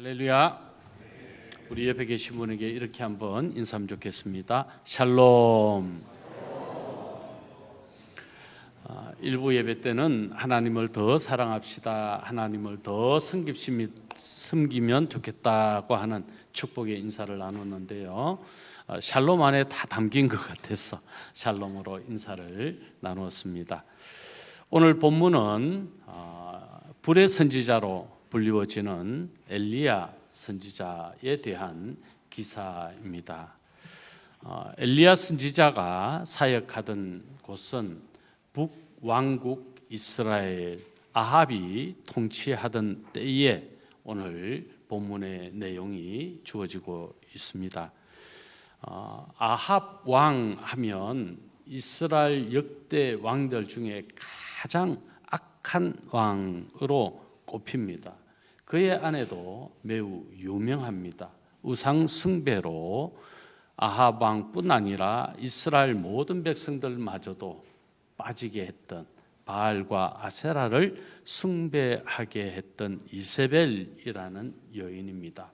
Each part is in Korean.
할렐루야. 우리 옆에 계신 분에게 이렇게 한번 인사하면 좋겠습니다. 샬롬. 일부 예배 때는 하나님을 더 사랑합시다, 하나님을 더 섬기면 좋겠다고 하는 축복의 인사를 나눴는데요, 샬롬 안에 다 담긴 것 같아서 샬롬으로 인사를 나누었습니다. 오늘 본문은 불의 선지자로 불리워지는 엘리야 선지자에 대한 기사입니다. 엘리야 선지자가 사역하던 곳은 북왕국 이스라엘 아합이 통치하던 때에 오늘 본문의 내용이 주어지고 있습니다. 아합 왕 하면 이스라엘 역대 왕들 중에 가장 악한 왕으로 꼽힙니다. 그의 아내도 매우 유명합니다. 우상 숭배로 아합 왕뿐 아니라 이스라엘 모든 백성들마저도 빠지게 했던, 바알과 아세라를 숭배하게 했던 이세벨이라는 여인입니다.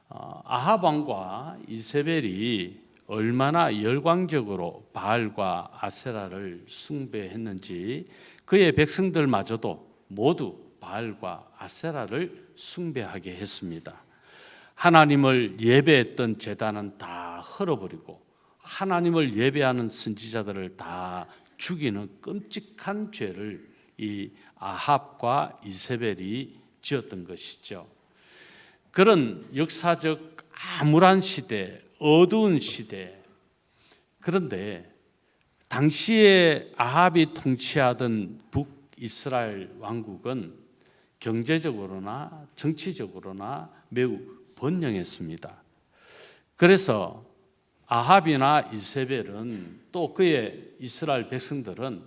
아합 왕과 이세벨이 얼마나 열광적으로 바알과 아세라를 숭배했는지 그의 백성들마저도 모두 바알과 아세라를 숭배하게 했습니다. 하나님을 예배했던 제단은 다 헐어버리고 하나님을 예배하는 선지자들을 다 죽이는 끔찍한 죄를 이 아합과 이세벨이 지었던 것이죠. 그런 역사적 암울한 시대, 어두운 시대, 그런데 당시에 아합이 통치하던 북이스라엘 왕국은 경제적으로나 정치적으로나 매우 번영했습니다. 그래서 아합이나 이세벨은, 또 그의 이스라엘 백성들은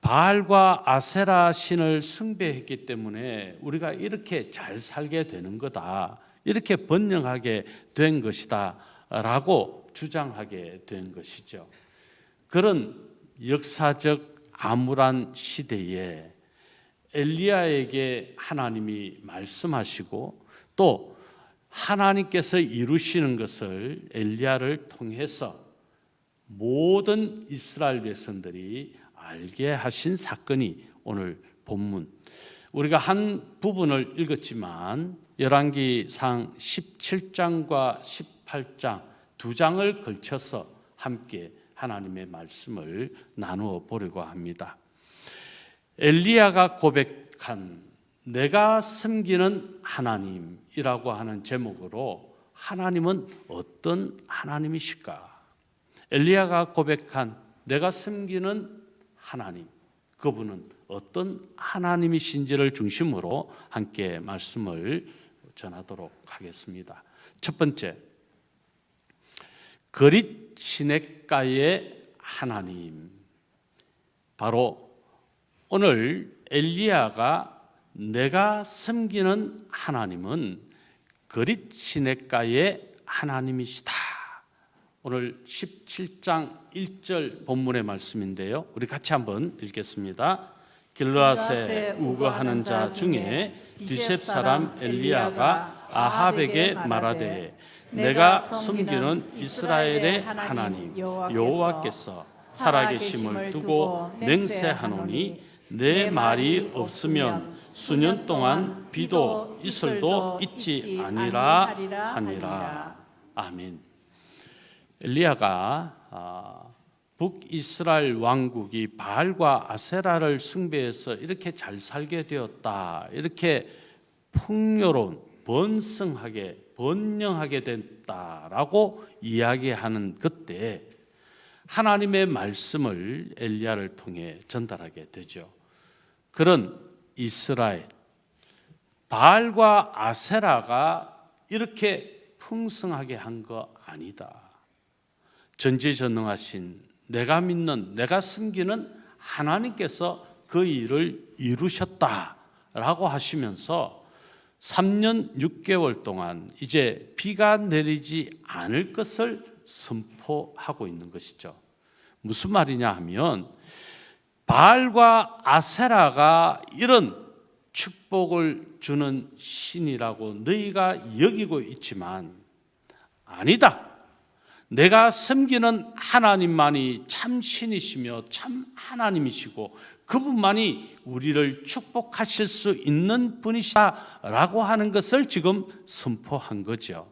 바알과 아세라 신을 숭배했기 때문에 우리가 이렇게 잘 살게 되는 거다, 이렇게 번영하게 된 것이다 라고 주장하게 된 것이죠. 그런 역사적 암울한 시대에 엘리야에게 하나님이 말씀하시고 또 하나님께서 이루시는 것을 엘리야를 통해서 모든 이스라엘 백성들이 알게 하신 사건이 오늘 본문, 우리가 한 부분을 읽었지만 열왕기상 17장과 18장 두 장을 걸쳐서 함께 하나님의 말씀을 나누어 보려고 합니다. 엘리야가 고백한 내가 섬기는 하나님이라고 하는 제목으로 하나님은 어떤 하나님이실까? 엘리야가 고백한 내가 섬기는 하나님, 그분은 어떤 하나님이신지를 중심으로 함께 말씀을 전하도록 하겠습니다. 첫 번째, 거릿 시냇가의 하나님. 바로 오늘 엘리야가 내가 섬기는 하나님은 거릿 시냇가의 하나님이시다. 오늘 17장 1절 본문의 말씀인데요, 우리 같이 한번 읽겠습니다. 길르앗에 우거하는 자 중에 디셉 사람 엘리야가 아합에게 말하되 내가 섬기는 이스라엘의 하나님 여호와께서 살아계심을 두고 맹세하노니 내 말이 없으면 수년 동안 비도 이슬도 있지 아니라 하니라. 아멘. 엘리야가 북이스라엘 왕국이 바알과 아세라를 숭배해서 이렇게 잘 살게 되었다, 이렇게 풍요로운 번성하게 번영하게 됐다라고 이야기하는 그때 하나님의 말씀을 엘리야를 통해 전달하게 되죠. 그런 이스라엘, 바알과 아세라가 이렇게 풍성하게 한 거 아니다. 전지전능하신 내가 믿는, 내가 섬기는 하나님께서 그 일을 이루셨다라고 하시면서 3년 6개월 동안 이제 비가 내리지 않을 것을 선포하고 있는 것이죠. 무슨 말이냐 하면 바알과 아세라가 이런 축복을 주는 신이라고 너희가 여기고 있지만 아니다. 내가 섬기는 하나님만이 참 신이시며 참 하나님이시고 그분만이 우리를 축복하실 수 있는 분이시다라고 하는 것을 지금 선포한 거죠.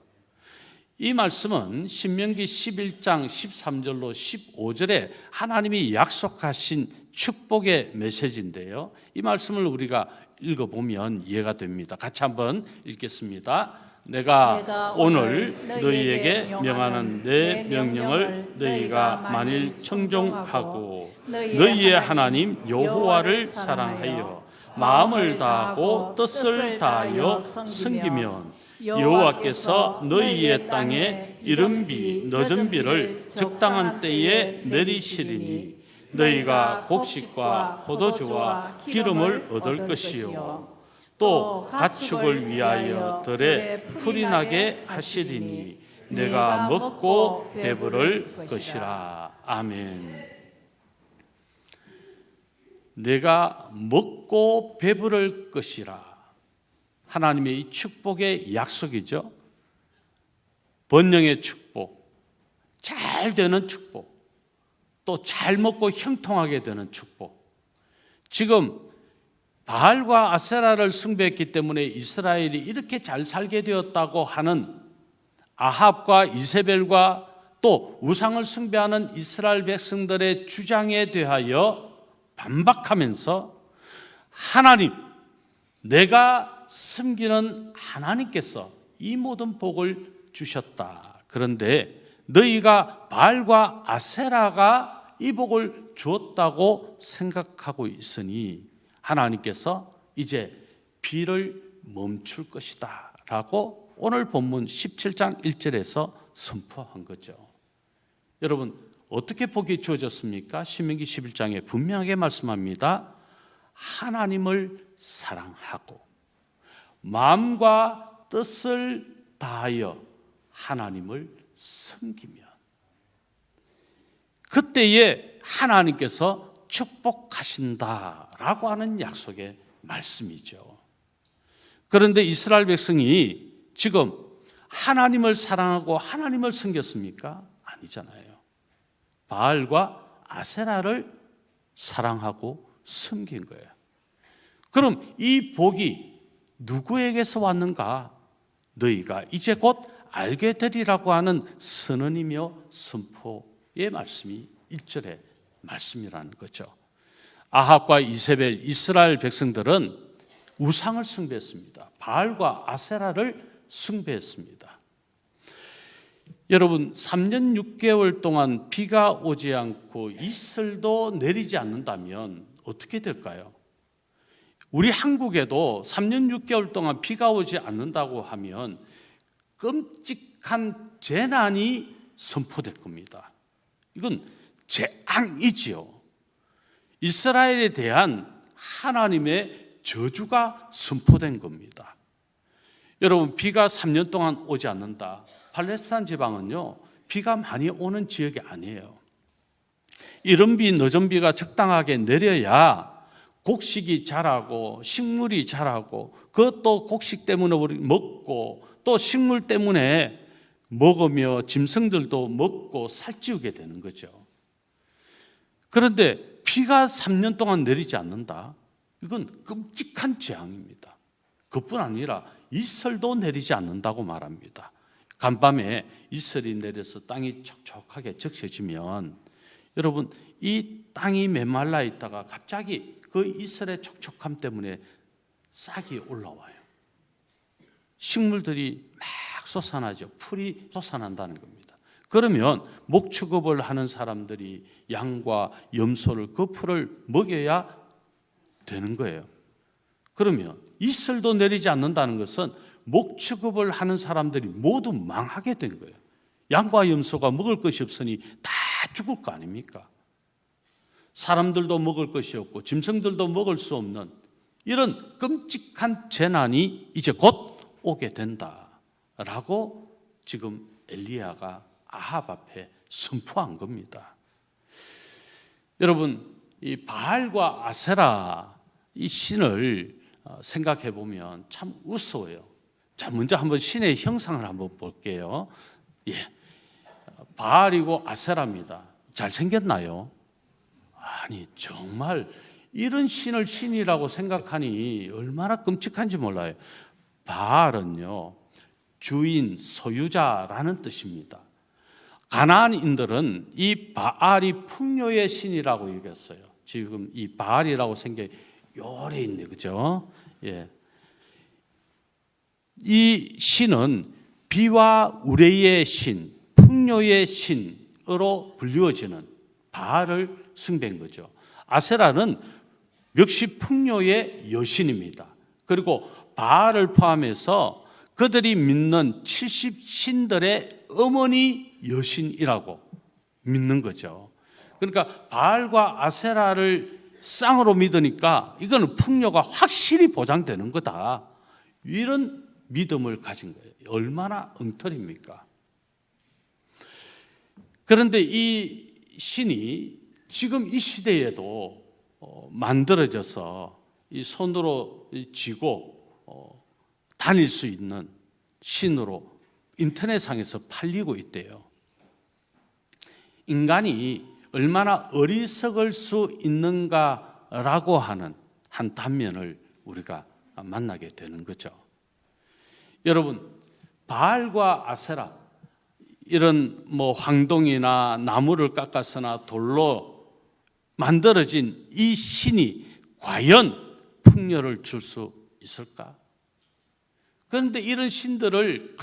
이 말씀은 신명기 11장 13절로 15절에 하나님이 약속하신 축복의 메시지인데요. 이 말씀을 우리가 읽어보면 이해가 됩니다. 같이 한번 읽겠습니다. 내가 오늘 너희에게 명하는 내 명령을 너희가 만일 청종하고 너희의 하나님 여호와를 사랑하여 마음을 다하고 뜻을 다하여 섬기면 여호와께서 너희의 땅에 이른 비 늦은 비를 적당한 때에 내리시리니 너희가 곡식과 포도주와 기름을 얻을 것이요 또 가축을 위하여 들에 풀이 나게 하시리니 내가 먹고 배부를 것이라. 아멘. 내가 먹고 배부를 것이라. 하나님의 이 축복의 약속이죠. 번영의 축복, 잘 되는 축복, 또 잘 먹고 형통하게 되는 축복. 지금 바알과 아세라를 숭배했기 때문에 이스라엘이 이렇게 잘 살게 되었다고 하는 아합과 이세벨과 또 우상을 숭배하는 이스라엘 백성들의 주장에 대하여 반박하면서 하나님, 내가 섬기는 하나님께서 이 모든 복을 주셨다. 그런데 너희가 바알과 아세라가 이 복을 주었다고 생각하고 있으니 하나님께서 이제 비를 멈출 것이다 라고 오늘 본문 17장 1절에서 선포한 거죠. 여러분, 어떻게 복이 주어졌습니까? 신명기 11장에 분명하게 말씀합니다. 하나님을 사랑하고 마음과 뜻을 다하여 하나님을 섬기면 그때에 하나님께서 축복하신다라고 하는 약속의 말씀이죠. 그런데 이스라엘 백성이 지금 하나님을 사랑하고 하나님을 섬겼습니까? 아니잖아요. 바알과 아세라를 사랑하고 섬긴 거예요. 그럼 이 복이 누구에게서 왔는가? 너희가 이제 곧 알게 되리라고 하는 선언이며 선포의 말씀이 1절의 말씀이라는 거죠. 아합과 이세벨 이스라엘 백성들은 우상을 숭배했습니다. 바알과 아세라를 숭배했습니다. 여러분, 3년 6개월 동안 비가 오지 않고 이슬도 내리지 않는다면 어떻게 될까요? 우리 한국에도 3년 6개월 동안 비가 오지 않는다고 하면 끔찍한 재난이 선포될 겁니다. 이건 재앙이지요. 이스라엘에 대한 하나님의 저주가 선포된 겁니다. 여러분, 비가 3년 동안 오지 않는다. 팔레스타인 지방은요, 비가 많이 오는 지역이 아니에요. 이른 비, 늦은 비가 적당하게 내려야 곡식이 자라고 식물이 자라고 그것도 곡식 때문에 우리 먹고 또 식물 때문에 먹으며 짐승들도 먹고 살찌우게 되는 거죠. 그런데 비가 3년 동안 내리지 않는다. 이건 끔찍한 재앙입니다. 그뿐 아니라 이슬도 내리지 않는다고 말합니다. 간밤에 이슬이 내려서 땅이 촉촉하게 적셔지면 여러분, 이 땅이 메말라 있다가 갑자기 그 이슬의 촉촉함 때문에 싹이 올라와요. 식물들이 막 솟아나죠. 풀이 솟아난다는 겁니다. 그러면 목축업을 하는 사람들이 양과 염소를 그 풀을 먹여야 되는 거예요. 그러면 이슬도 내리지 않는다는 것은 목축업을 하는 사람들이 모두 망하게 된 거예요. 양과 염소가 먹을 것이 없으니 다 죽을 거 아닙니까? 사람들도 먹을 것이 없고 짐승들도 먹을 수 없는 이런 끔찍한 재난이 이제 곧 오게 된다라고 지금 엘리야가 아합 앞에 선포한 겁니다. 여러분, 이 바알과 아세라 이 신을 생각해 보면 참 우스워요. 자, 먼저 한번 신의 형상을 한번 볼게요. 예, 바알이고 아세라입니다. 잘생겼나요? 아니, 정말 이런 신을 신이라고 생각하니 얼마나 끔찍한지 몰라요. 바알은요, 주인, 소유자라는 뜻입니다. 가나안인들은 이 바알이 풍요의 신이라고 여겼어요. 지금 이 바알이라고 생겨 요래 있네, 그죠? 예. 이 신은 비와 우레의 신, 풍요의 신으로 불리워지는 바알을 숭배한 거죠. 아세라는 역시 풍요의 여신입니다. 그리고 바알을 포함해서 그들이 믿는 70신들의 어머니 여신이라고 믿는 거죠. 그러니까 바알과 아세라를 쌍으로 믿으니까 이거는 풍요가 확실히 보장되는 거다. 이런 믿음을 가진 거예요. 얼마나 엉터리입니까? 그런데 이 신이 지금 이 시대에도 만들어져서 이 손으로 쥐고 다닐 수 있는 신으로 인터넷상에서 팔리고 있대요. 인간이 얼마나 어리석을 수 있는가라고 하는 한 단면을 우리가 만나게 되는 거죠. 여러분, 바알과 아세라, 이런 황동이나 나무를 깎아서나 돌로 만들어진 이 신이 과연 풍요를 줄 수 있을까? 그런데 이런 신들을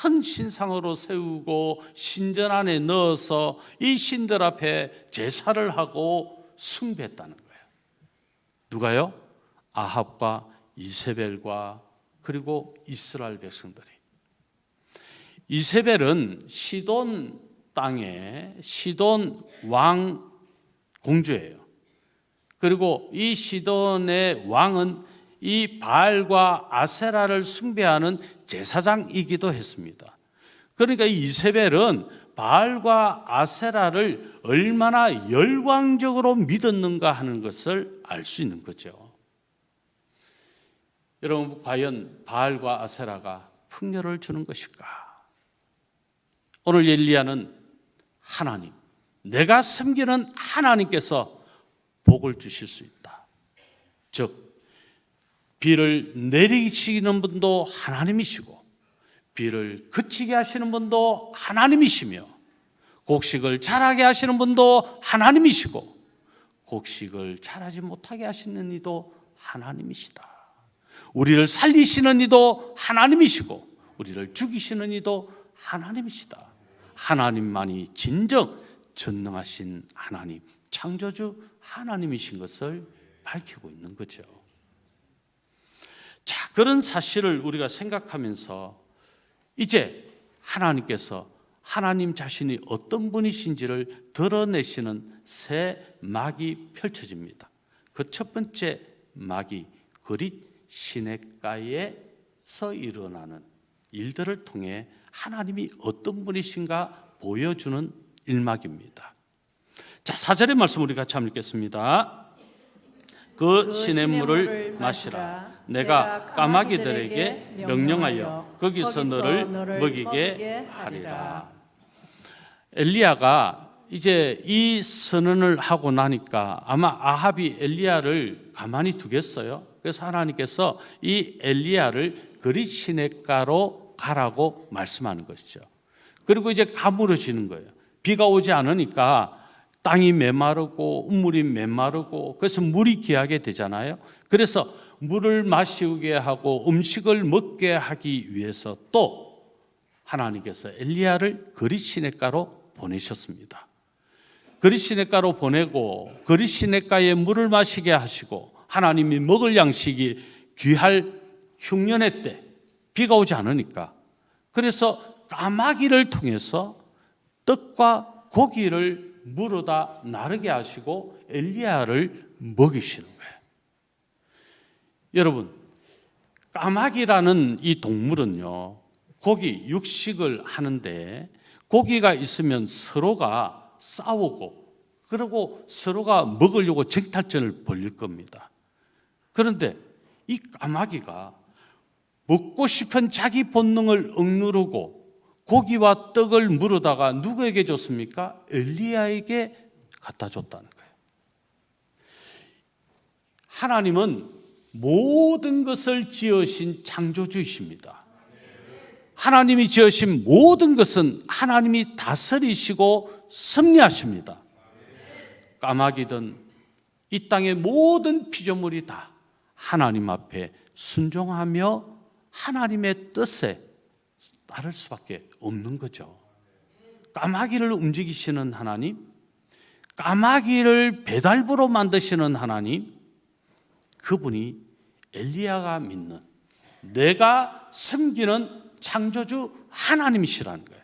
큰 신상으로 세우고 신전 안에 넣어서 이 신들 앞에 제사를 하고 숭배했다는 거예요. 누가요? 아합과 이세벨과 그리고 이스라엘 백성들이. 이세벨은 시돈 땅의 시돈 왕 공주예요. 그리고 이 시돈의 왕은 이 바알과 아세라를 숭배하는 제사장이기도 했습니다. 그러니까 이 이세벨은 바알과 아세라를 얼마나 열광적으로 믿었는가 하는 것을 알 수 있는 거죠. 여러분, 과연 바알과 아세라가 풍요를 주는 것일까? 오늘 엘리야는 하나님, 내가 섬기는 하나님께서 복을 주실 수 있다. 즉, 비를 내리시는 분도 하나님이시고 비를 그치게 하시는 분도 하나님이시며 곡식을 자라게 하시는 분도 하나님이시고 곡식을 자라지 못하게 하시는 이도 하나님이시다. 우리를 살리시는 이도 하나님이시고 우리를 죽이시는 이도 하나님이시다. 하나님만이 진정 전능하신 하나님, 창조주 하나님이신 것을 밝히고 있는 거죠. 자, 그런 사실을 우리가 생각하면서 이제 하나님께서 하나님 자신이 어떤 분이신지를 드러내시는 새 막이 펼쳐집니다. 그 첫 번째 막이 그릿 시냇가에서 일어나는 일들을 통해 하나님이 어떤 분이신가 보여주는 일막입니다. 자, 4절의 말씀 우리 같이 한번 읽겠습니다. 그 시냇물을 마시라. 내가 까마귀들에게 명령하여 거기서 너를 먹이게 하리라. 엘리야가 이제 이 선언을 하고 나니까 아마 아합이 엘리야를 가만히 두겠어요. 그래서 하나님께서 이 엘리야를 그릿 시냇가로 가라고 말씀하는 것이죠. 그리고 이제 가물어지는 거예요. 비가 오지 않으니까 땅이 메마르고 우물이 메마르고 그래서 물이 귀하게 되잖아요. 그래서 물을 마시게 하고 음식을 먹게 하기 위해서 또 하나님께서 엘리야를 그릿 시냇가로 보내셨습니다. 그릿 시냇가로 보내고 그릿 시냇가에 물을 마시게 하시고 하나님이 먹을 양식이 귀할 흉년의 때 비가 오지 않으니까 그래서 까마귀를 통해서 떡과 고기를 물어다 나르게 하시고 엘리야를 먹이시는 거예요. 여러분, 까마귀라는 이 동물은요, 고기, 육식을 하는데 고기가 있으면 서로가 싸우고 그리고 서로가 먹으려고 쟁탈전을 벌일 겁니다. 그런데 이 까마귀가 먹고 싶은 자기 본능을 억누르고 고기와 떡을 물어다가 누구에게 줬습니까? 엘리야에게 갖다 줬다는 거예요. 하나님은 모든 것을 지으신 창조주이십니다. 하나님이 지으신 모든 것은 하나님이 다스리시고 섭리하십니다. 까마귀든 이 땅의 모든 피조물이 다 하나님 앞에 순종하며 하나님의 뜻에 따를 수밖에 없는 거죠. 까마귀를 움직이시는 하나님, 까마귀를 배달부로 만드시는 하나님, 그분이 엘리야가 믿는, 내가 섬기는 창조주 하나님이시라는 거예요.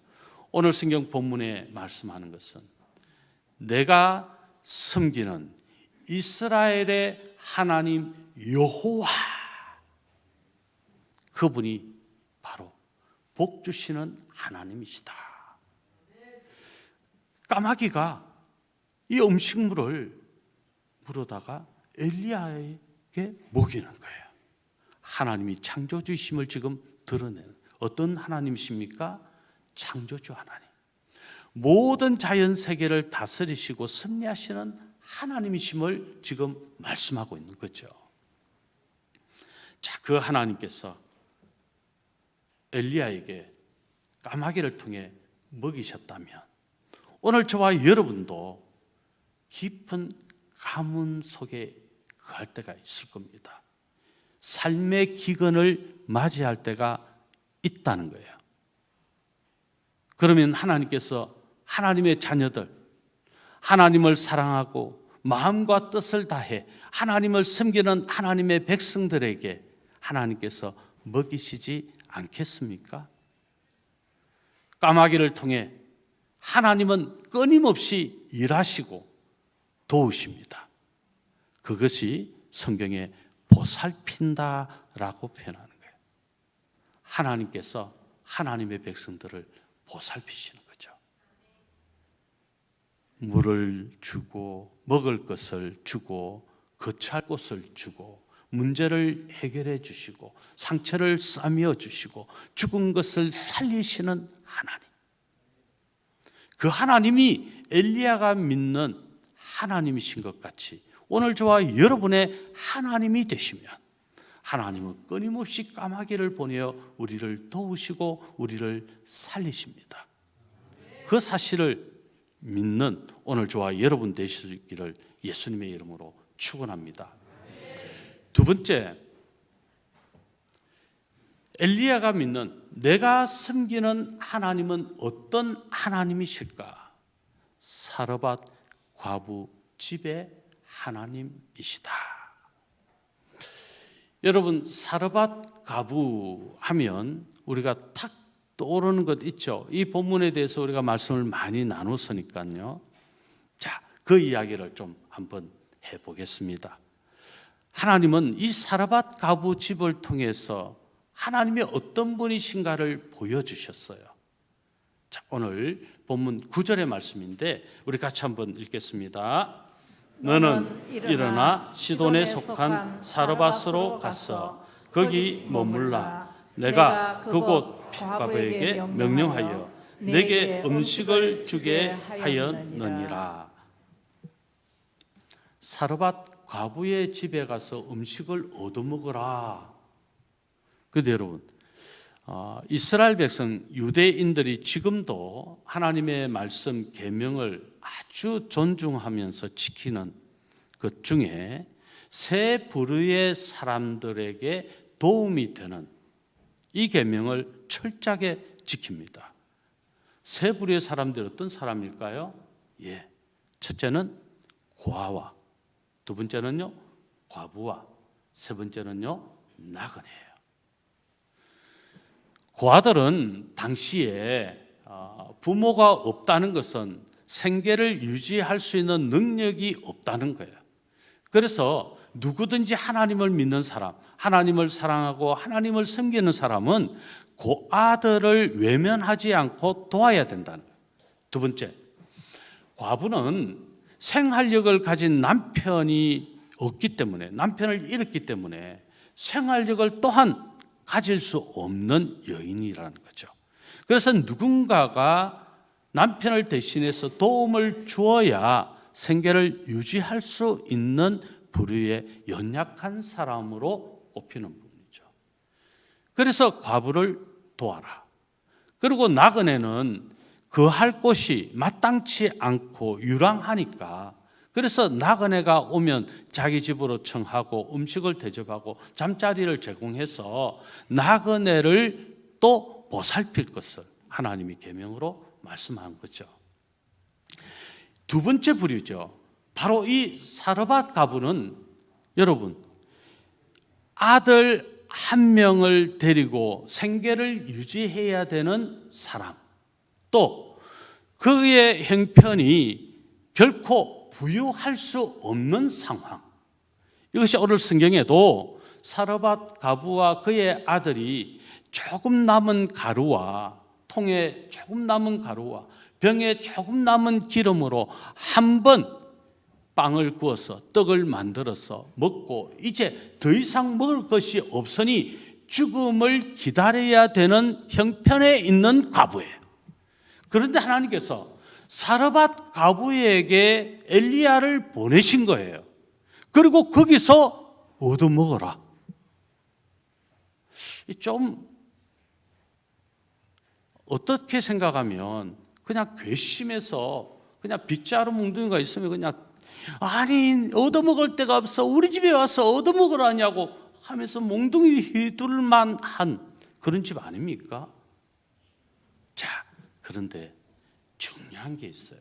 오늘 성경 본문에 말씀하는 것은 내가 섬기는 이스라엘의 하나님 여호와, 그분이 바로 복 주시는 하나님이시다. 까마귀가 이 음식물을 물어다가 엘리야에게 먹이는 거예요. 하나님이 창조주이심을 지금 드러내는, 어떤 하나님이십니까? 창조주 하나님. 모든 자연 세계를 다스리시고 섭리하시는 하나님이심을 지금 말씀하고 있는 거죠. 자, 그 하나님께서 엘리야에게 까마귀를 통해 먹이셨다면 오늘 저와 여러분도 깊은 가문 속에 거할 때가 있을 겁니다. 삶의 기근을 맞이할 때가 있다는 거예요. 그러면 하나님께서 하나님의 자녀들, 하나님을 사랑하고 마음과 뜻을 다해 하나님을 섬기는 하나님의 백성들에게 하나님께서 먹이시지 않겠습니까? 까마귀를 통해 하나님은 끊임없이 일하시고 도우십니다. 그것이 성경에 보살핀다라고 표현하는 거예요. 하나님께서 하나님의 백성들을 보살피시는 거죠. 물을 주고 먹을 것을 주고 거처할 곳을 주고 문제를 해결해 주시고 상처를 싸매어 주시고 죽은 것을 살리시는 하나님. 그 하나님이 엘리야가 믿는 하나님이신 것 같이 오늘 저와 여러분의 하나님이 되시면 하나님은 끊임없이 까마귀를 보내어 우리를 도우시고 우리를 살리십니다. 그 사실을 믿는 오늘 저와 여러분 되시기를 예수님의 이름으로 축원합니다. 두 번째, 엘리야가 믿는 내가 섬기는 하나님은 어떤 하나님이실까? 사르밧 과부 집의 하나님이시다. 여러분, 사르밧 과부 하면 우리가 탁 떠오르는 것 있죠. 이 본문에 대해서 우리가 말씀을 많이 나눴으니까요. 자, 그 이야기를 좀 한번 해보겠습니다. 하나님은 이 사르밧 과부 집을 통해서 하나님이 어떤 분이신가를 보여주셨어요. 자, 오늘 본문 9절의 말씀인데 우리 같이 한번 읽겠습니다. 너는 일어나 시돈에 속한 사르밧으로 가서 거기 머물라. 내가 그곳 과부에게 명령하여 내게 음식을 주게 하였느니라. 사르밧 과부의 집에 가서 음식을 얻어먹으라. 그런데 여러분, 이스라엘 백성 유대인들이 지금도 하나님의 말씀 계명을 아주 존중하면서 지키는 것 중에 세 부류의 사람들에게 도움이 되는 이 계명을 철저하게 지킵니다. 세 부류의 사람들이 어떤 사람일까요? 예, 첫째는 고아와, 두 번째는요 과부와, 세 번째는요 나그네예요. 고아들은 당시에 부모가 없다는 것은 생계를 유지할 수 있는 능력이 없다는 거예요. 그래서 누구든지 하나님을 믿는 사람, 하나님을 사랑하고 하나님을 섬기는 사람은 고아들을 외면하지 않고 도와야 된다는 거예요. 두 번째, 과부는 생활력을 가진 남편이 없기 때문에, 남편을 잃었기 때문에 생활력을 또한 가질 수 없는 여인이라는 거죠. 그래서 누군가가 남편을 대신해서 도움을 주어야 생계를 유지할 수 있는 부류의 연약한 사람으로 꼽히는 분이죠. 그래서 과부를 도와라. 그리고 나그네는 거할 곳이 마땅치 않고 유랑하니까, 그래서 나그네가 오면 자기 집으로 청하고 음식을 대접하고 잠자리를 제공해서 나그네를 또 보살필 것을 하나님이 계명으로 말씀한 거죠. 두 번째 부류죠. 바로 이 사르밧 과부는 여러분, 아들 한 명을 데리고 생계를 유지해야 되는 사람, 또 그의 형편이 결코 부유할 수 없는 상황. 이것이 오늘 성경에도 사르밧 과부와 그의 아들이 조금 남은 가루와 통에 조금 남은 가루와 병에 조금 남은 기름으로 한 번 빵을 구워서 떡을 만들어서 먹고 이제 더 이상 먹을 것이 없으니 죽음을 기다려야 되는 형편에 있는 과부예요. 그런데 하나님께서 사르밧 과부에게 엘리야를 보내신 거예요. 그리고 거기서 얻어먹어라. 좀 어떻게 생각하면 그냥 괘씸해서 그냥 빗자루 뭉둥이가 있으면 그냥 아니 얻어먹을 데가 없어 우리 집에 와서 얻어먹으라냐고 하면서 몽둥이 휘둘만 한 그런 집 아닙니까? 자, 그런데 중요한 게 있어요.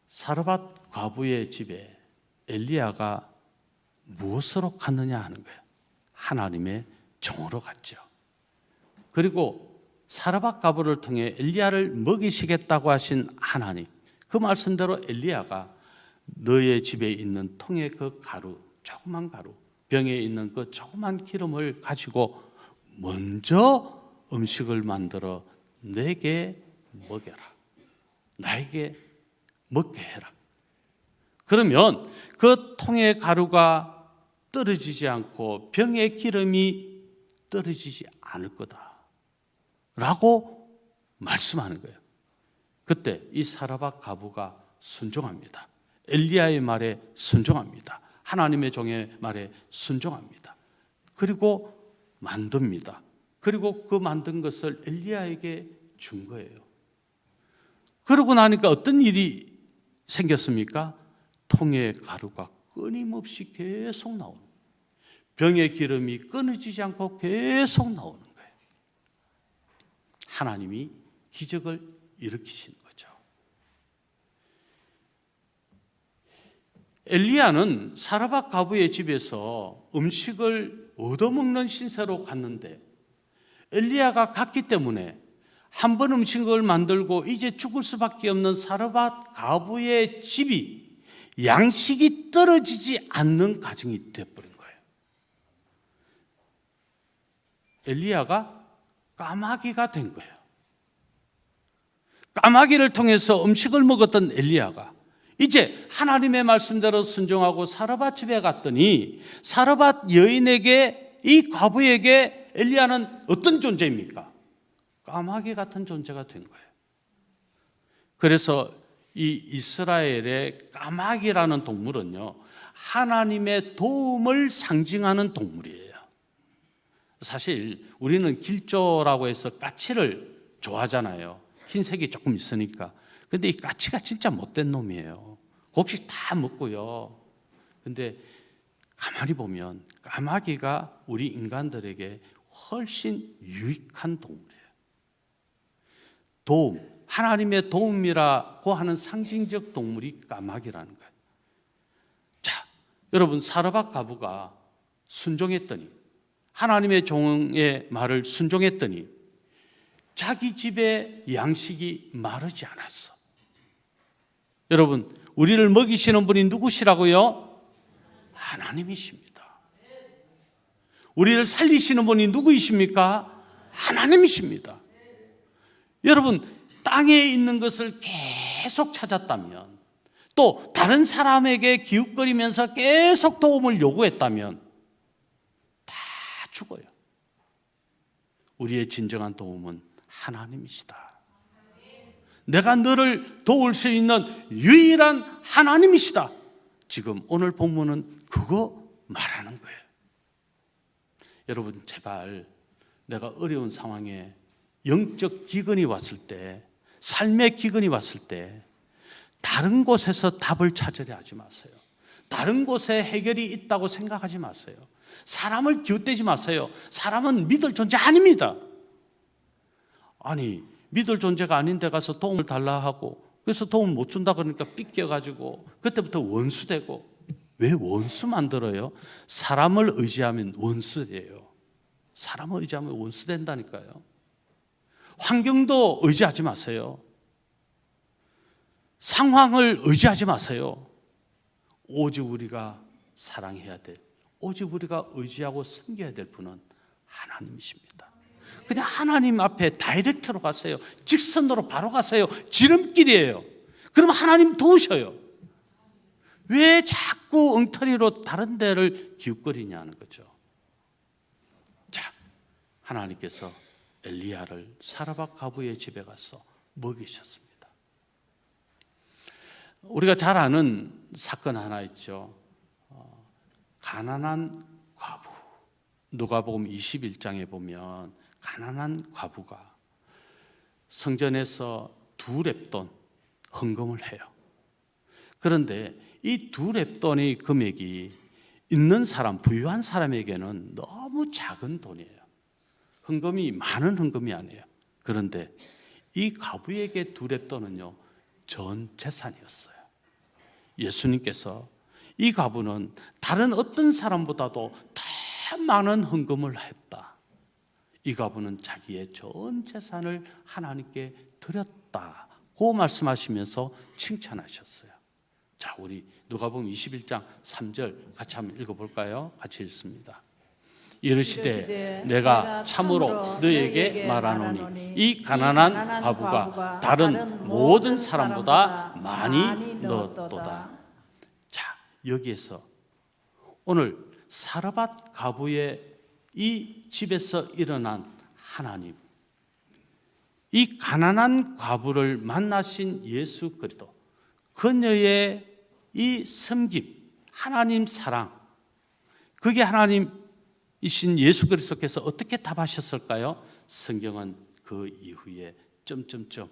사르밧 과부의 집에 엘리야가 무엇으로 갔느냐 하는 거예요. 하나님의 종으로 갔죠. 그리고 사르밧 과부를 통해 엘리야를 먹이시겠다고 하신 하나님, 그 말씀대로 엘리야가 너의 집에 있는 통의 그 가루, 조그만 가루, 병에 있는 그 조그만 기름을 가지고 먼저 음식을 만들어 내게 먹여라. 나에게 먹게 해라. 그러면 그 통의 가루가 떨어지지 않고 병의 기름이 떨어지지 않을 거다 라고 말씀하는 거예요. 그때 이 사르밧 과부가 순종합니다. 엘리야의 말에 순종합니다. 하나님의 종의 말에 순종합니다. 그리고 만듭니다. 그리고 그 만든 것을 엘리야에게 준 거예요. 그러고 나니까 어떤 일이 생겼습니까? 통의 가루가 끊임없이 계속 나오는 거예요. 병의 기름이 끊어지지 않고 계속 나오는 거예요. 하나님이 기적을 일으키시는 거죠. 엘리야는 사르밧 과부의 집에서 음식을 얻어먹는 신세로 갔는데 엘리야가 갔기 때문에 한 번 음식을 만들고 이제 죽을 수밖에 없는 사르밧 과부의 집이 양식이 떨어지지 않는 가정이 되어버린 거예요. 엘리야가 까마귀가 된 거예요. 까마귀를 통해서 음식을 먹었던 엘리야가 이제 하나님의 말씀대로 순종하고 사르밧 집에 갔더니 사르밧 여인에게, 이 과부에게 엘리야는 어떤 존재입니까? 까마귀 같은 존재가 된 거예요. 그래서 이 이스라엘의 까마귀라는 동물은요, 하나님의 도움을 상징하는 동물이에요. 사실 우리는 길조라고 해서 까치를 좋아하잖아요. 흰색이 조금 있으니까. 근데 이 까치가 진짜 못된 놈이에요. 곡식 다 먹고요. 근데 가만히 보면 까마귀가 우리 인간들에게 훨씬 유익한 동물이에요. 도움, 하나님의 도움이라고 하는 상징적 동물이 까마귀라는 거예요. 자, 여러분, 사르밧 과부가 순종했더니, 하나님의 종의 말을 순종했더니 자기 집에 양식이 마르지 않았어. 여러분, 우리를 먹이시는 분이 누구시라고요? 하나님이십니다. 우리를 살리시는 분이 누구이십니까? 하나님이십니다. 여러분, 땅에 있는 것을 계속 찾았다면, 또 다른 사람에게 기웃거리면서 계속 도움을 요구했다면 다 죽어요. 우리의 진정한 도움은 하나님이시다. 내가 너를 도울 수 있는 유일한 하나님이시다. 지금 오늘 본문은 그거 말하는 거예요. 여러분, 제발 내가 어려운 상황에 영적 기근이 왔을 때, 삶의 기근이 왔을 때 다른 곳에서 답을 찾으려 하지 마세요. 다른 곳에 해결이 있다고 생각하지 마세요. 사람을 기웃대지 마세요. 사람은 믿을 존재 아닙니다. 아니, 믿을 존재가 아닌 데 가서 도움을 달라 하고, 그래서 도움을 못 준다 그러니까 삐껴가지고 그때부터 원수되고. 왜 원수 만들어요? 사람을 의지하면 원수예요. 사람을 의지하면 원수된다니까요. 환경도 의지하지 마세요. 상황을 의지하지 마세요. 오직 우리가 사랑해야 될, 오직 우리가 의지하고 섬겨야 될 분은 하나님이십니다. 그냥 하나님 앞에 다이렉트로 가세요. 직선으로 바로 가세요. 지름길이에요. 그럼 하나님 도우셔요. 왜 자꾸 엉터리로 다른 데를 기웃거리냐는 거죠. 자, 하나님께서 엘리야를 사르밧 과부의 집에 가서 먹이셨습니다. 우리가 잘 아는 사건 하나 있죠. 가난한 과부. 누가복음 21장에 보면 가난한 과부가 성전에서 2렙돈 헌금을 해요. 그런데 이 2렙돈의 금액이 있는 사람, 부유한 사람에게는 너무 작은 돈이에요. 헌금이 많은 헌금이 아니에요. 그런데 이 과부에게 2렙돈은요, 전 재산이었어요. 예수님께서 이 과부는 다른 어떤 사람보다도 더 많은 헌금을 했다. 이 과부는 자기의 전 재산을 하나님께 드렸다고 말씀하시면서 칭찬하셨어요. 자, 우리 누가복음 21장 3절 같이 한번 읽어볼까요? 같이 읽습니다. 이르시되 내가 참으로 너에게 말하노니 이 가난한 과부가 다른 모든 사람보다 많이 넣었도다. 자, 여기에서 오늘 사르밧 과부의 이 집에서 일어난 하나님, 이 가난한 과부를 만나신 예수 그리스도, 그녀의 이 섬김, 하나님 사랑, 그게 하나님이신 예수 그리스도께서 어떻게 답하셨을까요? 성경은 그 이후에 점점점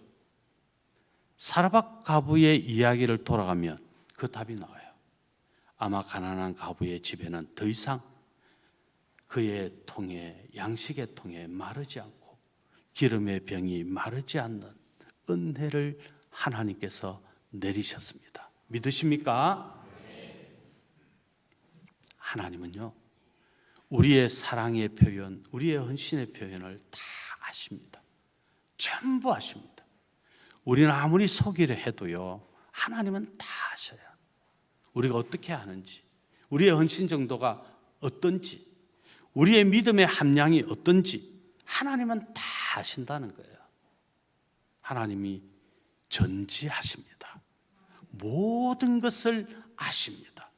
사르밧 과부의 이야기를 돌아가면 그 답이 나와요. 아마 가난한 과부의 집에는 더 이상 그의 통에, 양식의 통에 마르지 않고 기름의 병이 마르지 않는 은혜를 하나님께서 내리셨습니다. 믿으십니까? 하나님은요, 우리의 사랑의 표현, 우리의 헌신의 표현을 다 아십니다. 전부 아십니다. 우리는 아무리 속이려 해도요, 하나님은 다 아셔요. 우리가 어떻게 하는지, 우리의 헌신 정도가 어떤지, 우리의 믿음의 함량이 어떤지 하나님은 다 아신다는 거예요. 하나님이 전지하십니다. 모든 것을 아십니다.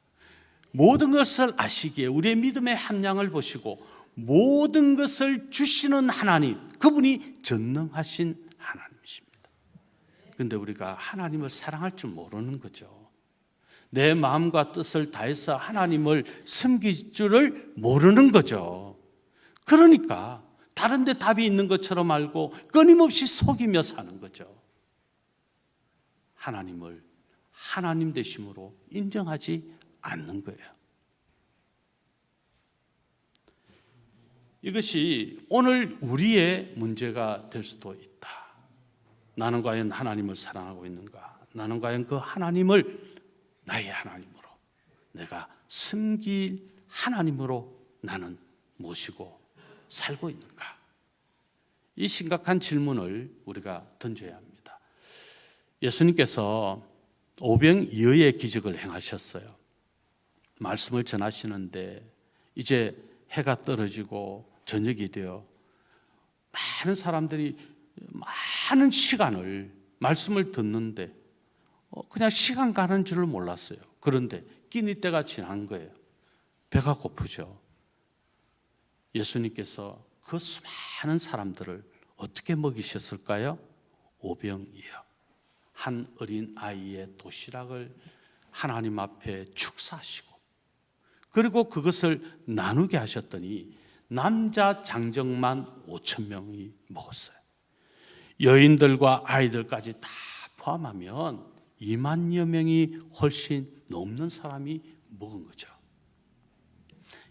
모든 것을 아시기에 우리의 믿음의 함량을 보시고 모든 것을 주시는 하나님, 그분이 전능하신 하나님이십니다. 그런데 우리가 하나님을 사랑할 줄 모르는 거죠. 내 마음과 뜻을 다해서 하나님을 섬길 줄을 모르는 거죠. 그러니까 다른 데 답이 있는 것처럼 알고 끊임없이 속이며 사는 거죠. 하나님을 하나님 되심으로 인정하지 않는 거예요. 이것이 오늘 우리의 문제가 될 수도 있다. 나는 과연 하나님을 사랑하고 있는가? 나는 과연 그 하나님을 나의 하나님으로, 내가 섬길 하나님으로 나는 모시고 살고 있는가? 이 심각한 질문을 우리가 던져야 합니다. 예수님께서 오병이어의 기적을 행하셨어요. 말씀을 전하시는데 이제 해가 떨어지고 저녁이 되어 많은 사람들이 많은 시간을 말씀을 듣는데 그냥 시간 가는 줄을 몰랐어요. 그런데 끼니 때가 지난 거예요. 배가 고프죠. 예수님께서 그 수많은 사람들을 어떻게 먹이셨을까요? 오병이어. 한 어린 아이의 도시락을 하나님 앞에 축사하시고, 그리고 그것을 나누게 하셨더니 남자 장정만 5,000명이 먹었어요. 여인들과 아이들까지 다 포함하면 2만여 명이 훨씬 넘는 사람이 먹은 거죠.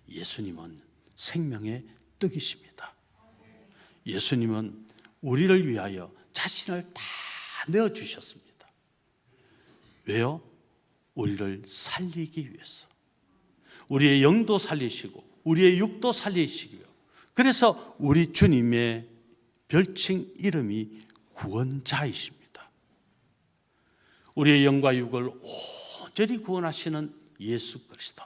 예수님은 생명의 떡이십니다. 예수님은 우리를 위하여 자신을 다 내어주셨습니다. 왜요? 우리를 살리기 위해서. 우리의 영도 살리시고 우리의 육도 살리시고요. 그래서 우리 주님의 별칭 이름이 구원자이십니다. 우리의 영과 육을 온전히 구원하시는 예수 그리스도.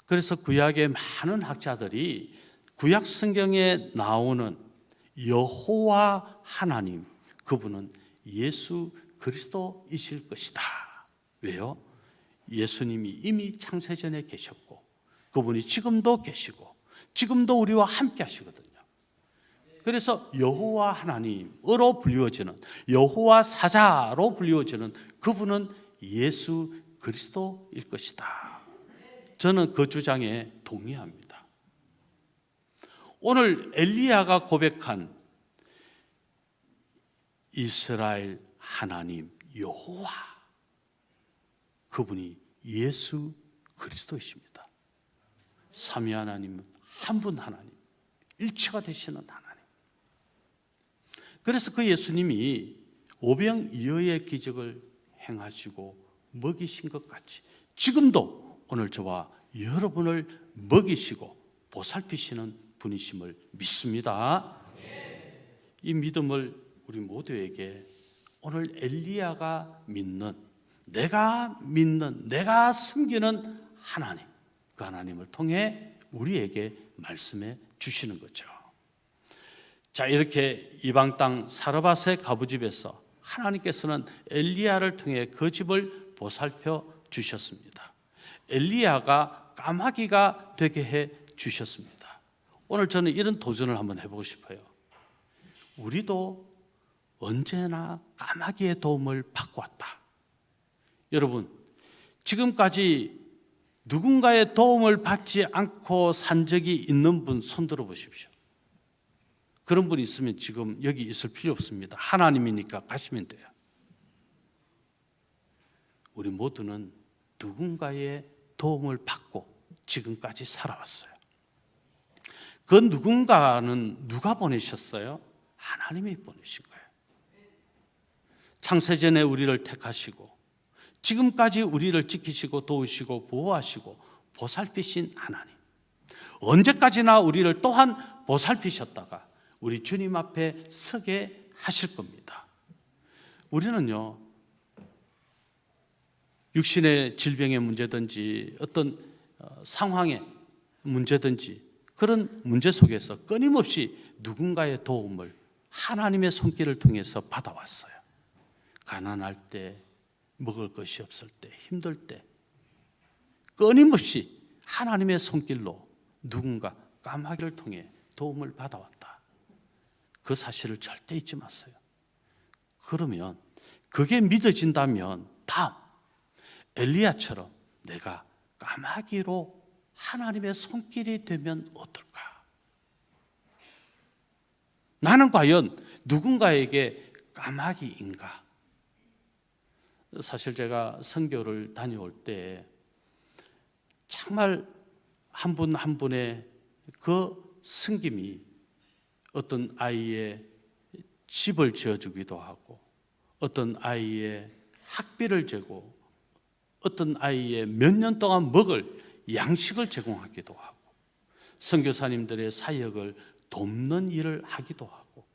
그래서 구약의 많은 학자들이 구약 성경에 나오는 여호와 하나님, 그분은 예수 그리스도이실 것이다. 왜요? 예수님이 이미 창세전에 계셨고 그분이 지금도 계시고 지금도 우리와 함께 하시거든요. 그래서 여호와 하나님으로 불리워지는, 여호와 사자로 불리워지는 그분은 예수 그리스도일 것이다. 저는 그 주장에 동의합니다. 오늘 엘리야가 고백한 이스라엘 하나님 여호와, 그분이 예수 그리스도이십니다. 삼위 하나님은 한 분 하나님, 일체가 되시는 하나님. 그래서 그 예수님이 오병이어의 기적을 행하시고 먹이신 것 같이 지금도 오늘 저와 여러분을 먹이시고 보살피시는 분이심을 믿습니다. 이 믿음을 우리 모두에게 오늘 엘리야가 믿는, 내가 섬기는 하나님, 그 하나님을 통해 우리에게 말씀해 주시는 거죠. 자, 이렇게 이방 땅 사르밧의 가부집에서 하나님께서는 엘리야를 통해 그 집을 보살펴 주셨습니다. 엘리야가 까마귀가 되게 해 주셨습니다. 오늘 저는 이런 도전을 한번 해보고 싶어요. 우리도 언제나 까마귀의 도움을 받고 왔다. 여러분, 지금까지 누군가의 도움을 받지 않고 산 적이 있는 분 손 들어 보십시오. 그런 분이 있으면 지금 여기 있을 필요 없습니다. 하나님이니까 가시면 돼요. 우리 모두는 누군가의 도움을 받고 지금까지 살아왔어요. 그 누군가는 누가 보내셨어요? 하나님이 보내신 거예요. 창세전에 우리를 택하시고 지금까지 우리를 지키시고 도우시고 보호하시고 보살피신 하나님, 언제까지나 우리를 또한 보살피셨다가 우리 주님 앞에 서게 하실 겁니다. 우리는요, 육신의 질병의 문제든지 어떤 상황의 문제든지 그런 문제 속에서 끊임없이 누군가의 도움을 하나님의 손길을 통해서 받아왔어요. 가난할 때, 먹을 것이 없을 때, 힘들 때 끊임없이 하나님의 손길로 누군가 까마귀를 통해 도움을 받아왔다. 그 사실을 절대 잊지 마세요. 그러면 그게 믿어진다면 다음 엘리야처럼 내가 까마귀로 하나님의 손길이 되면 어떨까? 나는 과연 누군가에게 까마귀인가? 사실 제가 선교를 다녀올 때 정말 한 분 한 분의 그 섬김이 어떤 아이의 집을 지어주기도 하고 어떤 아이의 학비를 재고 어떤 아이의 몇 년 동안 먹을 양식을 제공하기도 하고 선교사님들의 사역을 돕는 일을 하기도 하고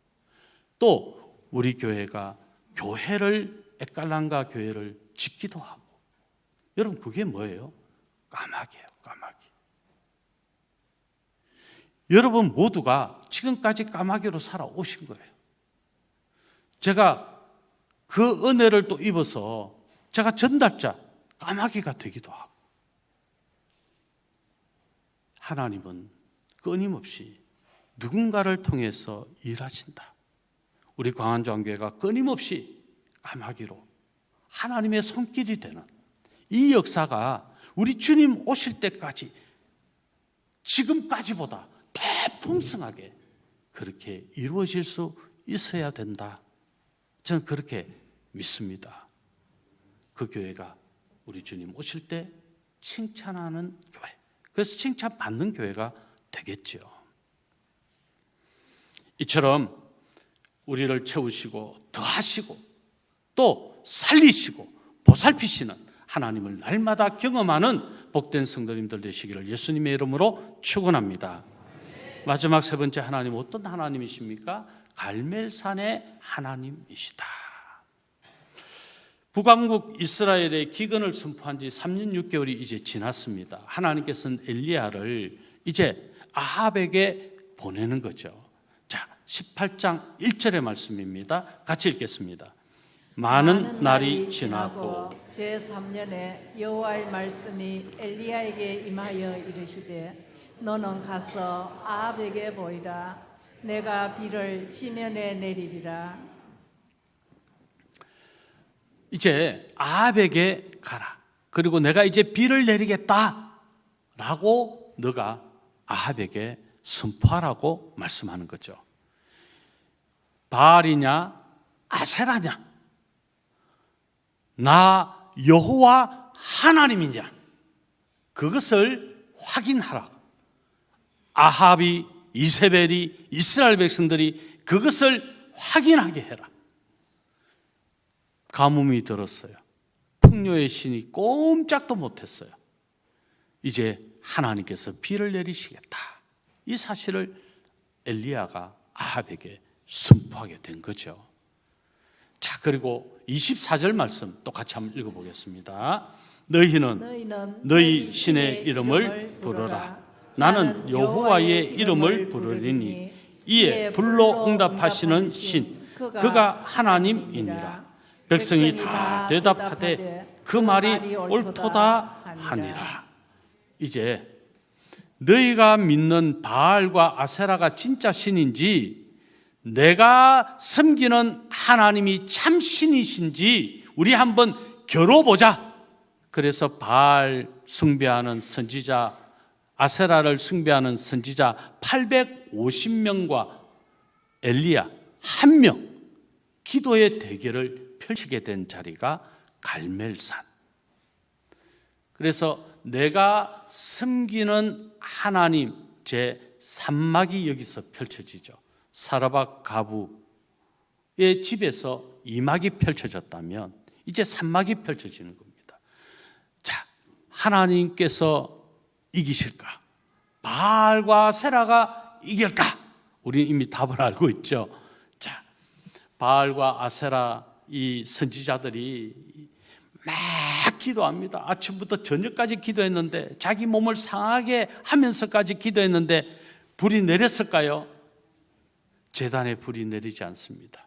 또 우리 교회가 교회를 에깔랑가 교회를 짓기도 하고 여러분 그게 뭐예요? 까마귀예요. 까마귀. 여러분 모두가 지금까지 까마귀로 살아오신 거예요. 제가 그 은혜를 또 입어서 제가 전달자, 까마귀가 되기도 하고, 하나님은 끊임없이 누군가를 통해서 일하신다. 우리 광안정교회가 끊임없이 까마귀로 하나님의 손길이 되는 이 역사가 우리 주님 오실 때까지 지금까지보다 대풍성하게 그렇게 이루어질 수 있어야 된다. 저는 그렇게 믿습니다. 그 교회가 우리 주님 오실 때 칭찬하는 교회, 그래서 칭찬받는 교회가 되겠죠. 이처럼 우리를 채우시고 더하시고 또 살리시고 보살피시는 하나님을 날마다 경험하는 복된 성도님들 되시기를 예수님의 이름으로 축원합니다. 마지막 세 번째 하나님, 어떤 하나님이십니까? 갈멜산의 하나님이시다. 북왕국 이스라엘의 기근을 선포한 지 3년 6개월이 이제 지났습니다. 하나님께서는 엘리야를 이제 아합에게 보내는 거죠. 자, 18장 1절의 말씀입니다. 같이 읽겠습니다. 많은 날이 지나고 제3년에 여호와의 말씀이 엘리야에게 임하여 이르시되 너는 가서 아합에게 보이라. 내가 비를 지면에 내리리라. 이제 아합에게 가라. 그리고 내가 이제 비를 내리겠다 라고 너가 아합에게 선포하라고 말씀하는 거죠. 바알이냐 아세라냐, 나 여호와 하나님이냐, 그것을 확인하라. 아합이, 이세벨이, 이스라엘 백성들이 그것을 확인하게 해라. 가뭄이 들었어요. 풍요의 신이 꼼짝도 못했어요. 이제 하나님께서 비를 내리시겠다. 이 사실을 엘리야가 아합에게 선포하게 된 거죠. 자, 그리고 24절 말씀 또 같이 한번 읽어보겠습니다. 너희는 너희 신의 이름을 부르라. 나는 여호와의 이름을 부르리니 이에 불로 응답하시는 신, 그가 하나님이니라. 백성이 다 대답하되 그 말이 옳도다 하니라. 이제 너희가 믿는 바알과 아세라가 진짜 신인지, 내가 섬기는 하나님이 참 신이신지 우리 한번 겨뤄보자. 그래서 바알 숭배하는 선지자, 아세라를 숭배하는 선지자 850명과 엘리야 1명 기도의 대결을 펼치게 된 자리가 갈멜산. 그래서 내가 섬기는 하나님 제3막이 여기서 펼쳐지죠. 사라밧 가부의 집에서 2막이 펼쳐졌다면 이제 3막이 펼쳐지는 겁니다. 자, 하나님께서 이기실까? 바알과 세라가 이길까? 우리는 이미 답을 알고 있죠. 자, 바알과 아세라 이 선지자들이 막 기도합니다. 아침부터 저녁까지 기도했는데, 자기 몸을 상하게 하면서까지 기도했는데 불이 내렸을까요? 제단에 불이 내리지 않습니다.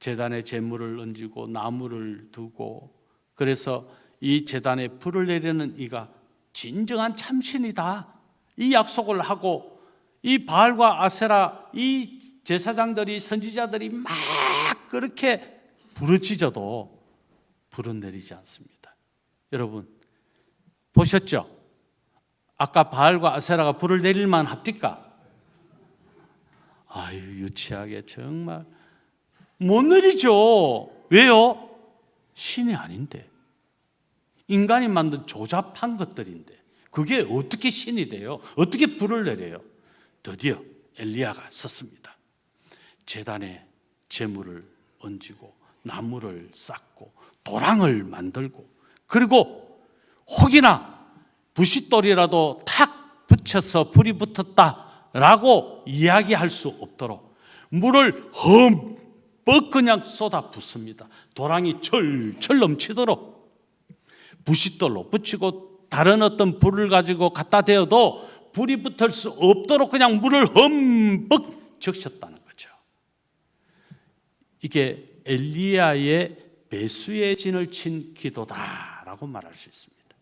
제단에 제물을 얹고 나무를 두고, 그래서 이 제단에 불을 내리는 이가 진정한 참신이다, 이 약속을 하고, 이 바알과 아세라 이 제사장들이, 선지자들이 막 그렇게 부르짖어도 불은 내리지 않습니다. 여러분 보셨죠? 아까 바알과 아세라가 불을 내릴만 합니까? 아유, 유치하게 정말 못 내리죠. 왜요? 신이 아닌데, 인간이 만든 조잡한 것들인데 그게 어떻게 신이 돼요? 어떻게 불을 내려요? 드디어 엘리야가 섰습니다. 제단에 제물을 얹고 나무를 쌓고 도랑을 만들고, 그리고 혹이나 부싯돌이라도 탁 붙여서 불이 붙었다라고 이야기할 수 없도록 물을 흠뻑 그냥 쏟아 붓습니다. 도랑이 철철 넘치도록 부싯돌로 붙이고 다른 어떤 불을 가지고 갖다 대어도 불이 붙을 수 없도록 그냥 물을 흠뻑 적셨다는 거죠. 이게 엘리야의 배수의 진을 친 기도다라고 말할 수 있습니다.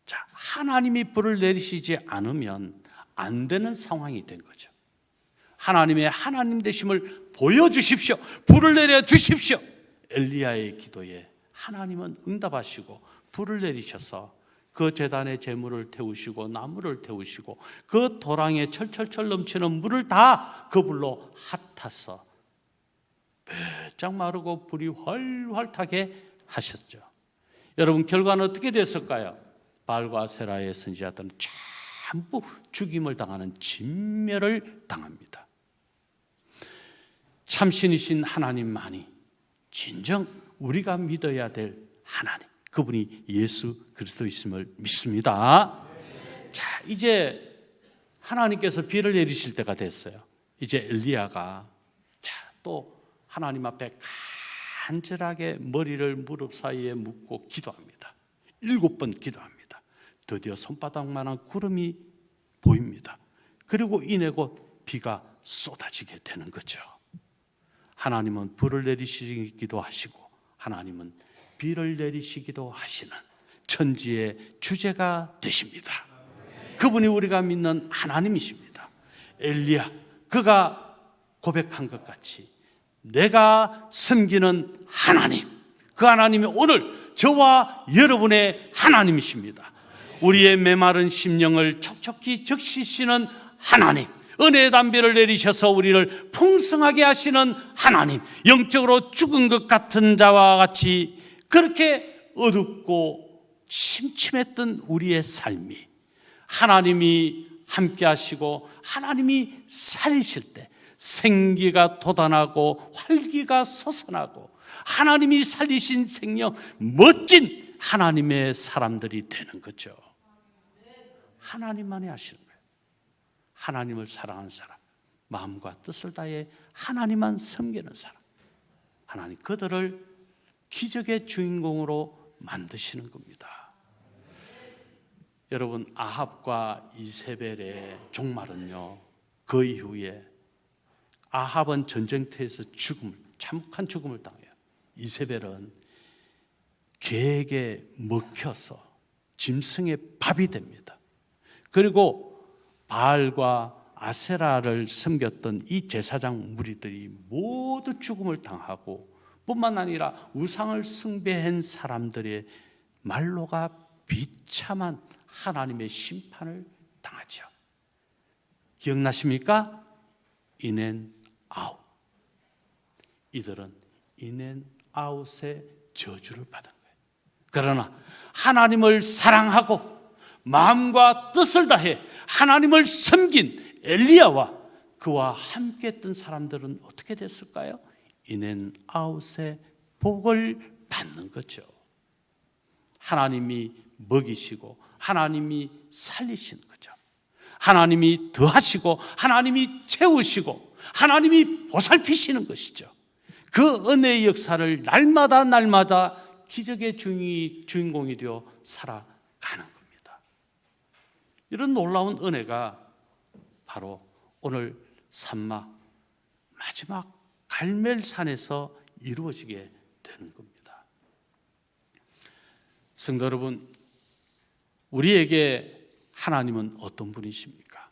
자, 하나님이 불을 내리시지 않으면 안 되는 상황이 된 거죠. 하나님의 하나님 되심을 보여주십시오. 불을 내려 주십시오. 엘리야의 기도에 하나님은 응답하시고 불을 내리셔서 그 제단의 제물을 태우시고 나무를 태우시고 그 도랑에 철철철 넘치는 물을 다 그 불로 핫아서 배짱 마르고 불이 활활 타게 하셨죠. 여러분, 결과는 어떻게 됐을까요? 바알과 아세라의 선지자들은 전부 죽임을 당하는 진멸을 당합니다. 참신이신 하나님만이 진정 우리가 믿어야 될 하나님, 그분이 예수 그리스도이심을 믿습니다. 자, 이제 하나님께서 비를 내리실 때가 됐어요. 이제 엘리야가 또 하나님 앞에 간절하게 머리를 무릎 사이에 묻고 기도합니다. 7번 기도합니다. 드디어 손바닥만한 구름이 보입니다. 그리고 이내 곧 비가 쏟아지게 되는 거죠. 하나님은 불을 내리시기도 하시고 하나님은 비를 내리시기도 하시는 천지의 주제가 되십니다. 그분이 우리가 믿는 하나님이십니다. 엘리야, 그가 고백한 것 같이 내가 섬기는 하나님, 그 하나님이 오늘 저와 여러분의 하나님이십니다. 우리의 메마른 심령을 촉촉히 적시시는 하나님, 은혜의 담비를 내리셔서 우리를 풍성하게 하시는 하나님, 영적으로 죽은 것 같은 자와 같이 그렇게 어둡고 침침했던 우리의 삶이 하나님이 함께 하시고 하나님이 살리실 때 생기가 돋아나고 활기가 솟아나고 하나님이 살리신 생명, 멋진 하나님의 사람들이 되는 거죠. 하나님만이 하시는 거예요. 하나님을 사랑하는 사람, 마음과 뜻을 다해 하나님만 섬기는 사람, 하나님 그들을 기적의 주인공으로 만드시는 겁니다. 여러분, 아합과 이세벨의 종말은요, 그 이후에 아합은 전쟁터에서 참혹한 죽음을 당해요. 이세벨은 개에게 먹혀서 짐승의 밥이 됩니다. 그리고 바알과 아세라를 섬겼던 이 제사장 무리들이 모두 죽음을 당하고 뿐만 아니라 우상을 숭배한 사람들의 말로가 비참한 하나님의 심판을 당하죠. 기억나십니까? 인앤아웃. 이들은 인앤아웃의 저주를 받은 거예요. 그러나 하나님을 사랑하고 마음과 뜻을 다해 하나님을 섬긴 엘리야와 그와 함께 했던 사람들은 어떻게 됐을까요? 인앤아웃의 복을 받는 거죠. 하나님이 먹이시고 하나님이 살리시는 거죠. 하나님이 더하시고 하나님이 채우시고 하나님이 보살피시는 것이죠. 그 은혜의 역사를 날마다 기적의 주인공이 되어 살아가는 겁니다. 이런 놀라운 은혜가 바로 오늘 산마 마지막 갈멜산에서 이루어지게 되는 겁니다. 성도 여러분, 우리에게 하나님은 어떤 분이십니까?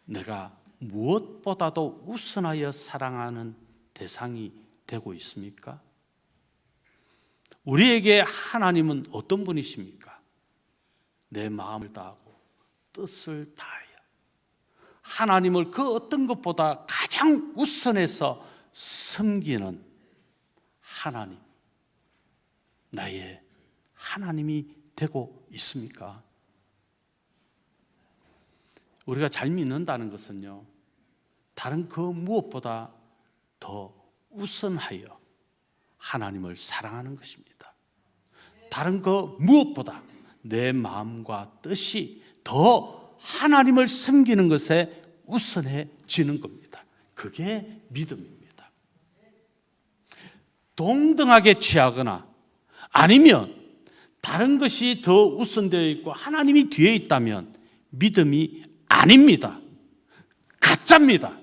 내가 무엇보다도 우선하여 사랑하는 대상이 되고 있습니까? 우리에게 하나님은 어떤 분이십니까? 내 마음을 다하고 뜻을 다하여 하나님을 그 어떤 것보다 가장 우선해서 섬기는 하나님, 나의 하나님이 되고 있습니까? 우리가 잘 믿는다는 것은요, 다른 그 무엇보다 더 우선하여 하나님을 사랑하는 것입니다. 다른 그 무엇보다 내 마음과 뜻이 더 하나님을 섬기는 것에 우선해지는 겁니다. 그게 믿음입니다. 동등하게 취하거나 아니면 다른 것이 더 우선되어 있고 하나님이 뒤에 있다면 믿음이 아닙니다. 가짜입니다.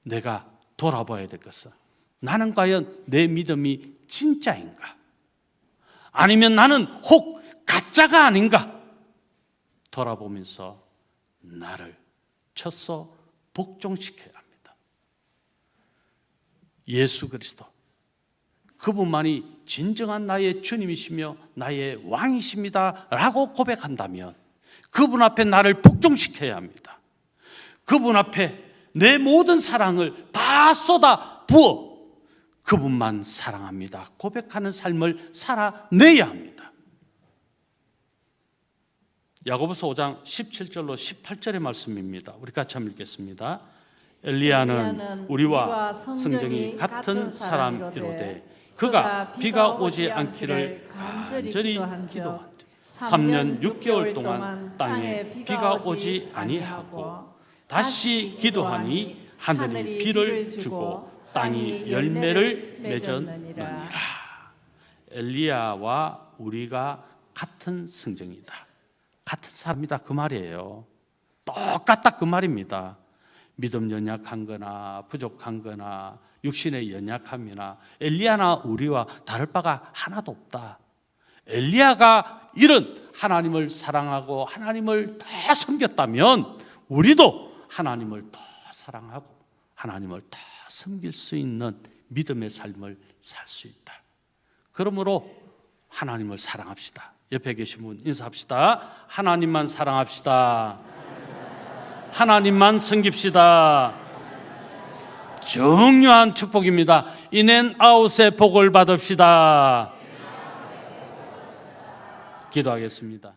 내가 돌아봐야 될 것은 나는 과연 내 믿음이 진짜인가? 아니면 나는 혹 가짜가 아닌가? 돌아보면서 나를 쳐서 복종시켜야 합니다. 예수 그리스도, 그분만이 진정한 나의 주님이시며 나의 왕이십니다 라고 고백한다면 그분 앞에 나를 복종시켜야 합니다. 그분 앞에 내 모든 사랑을 다 쏟아 부어 그분만 사랑합니다 고백하는 삶을 살아내야 합니다. 야고보서 5장 17절로 18절의 말씀입니다. 우리 같이 한번 읽겠습니다. 엘리야는 우리와 성정이 같은 사람이로되 그가 비가 오지 않기를 간절히 기도한즉 3년 6개월 동안 땅에 비가 오지 아니하고 다시 기도하니 하늘이 비를 주고 땅이 열매를 맺었느니라. 엘리야와 우리가 같은 성정이다, 같은 사람이다, 그 말이에요. 똑같다, 그 말입니다. 믿음 연약한 거나 부족한 거나 육신의 연약함이나 엘리야나 우리와 다를 바가 하나도 없다. 엘리야가 이런 하나님을 사랑하고 하나님을 더 섬겼다면 우리도 하나님을 더 사랑하고 하나님을 더 섬길 수 있는 믿음의 삶을 살 수 있다. 그러므로 하나님을 사랑합시다. 옆에 계신 분 인사합시다. 하나님만 사랑합시다. 하나님만 섬깁시다. 중요한 축복입니다. 인앤아웃의 복을 받읍시다. 기도하겠습니다.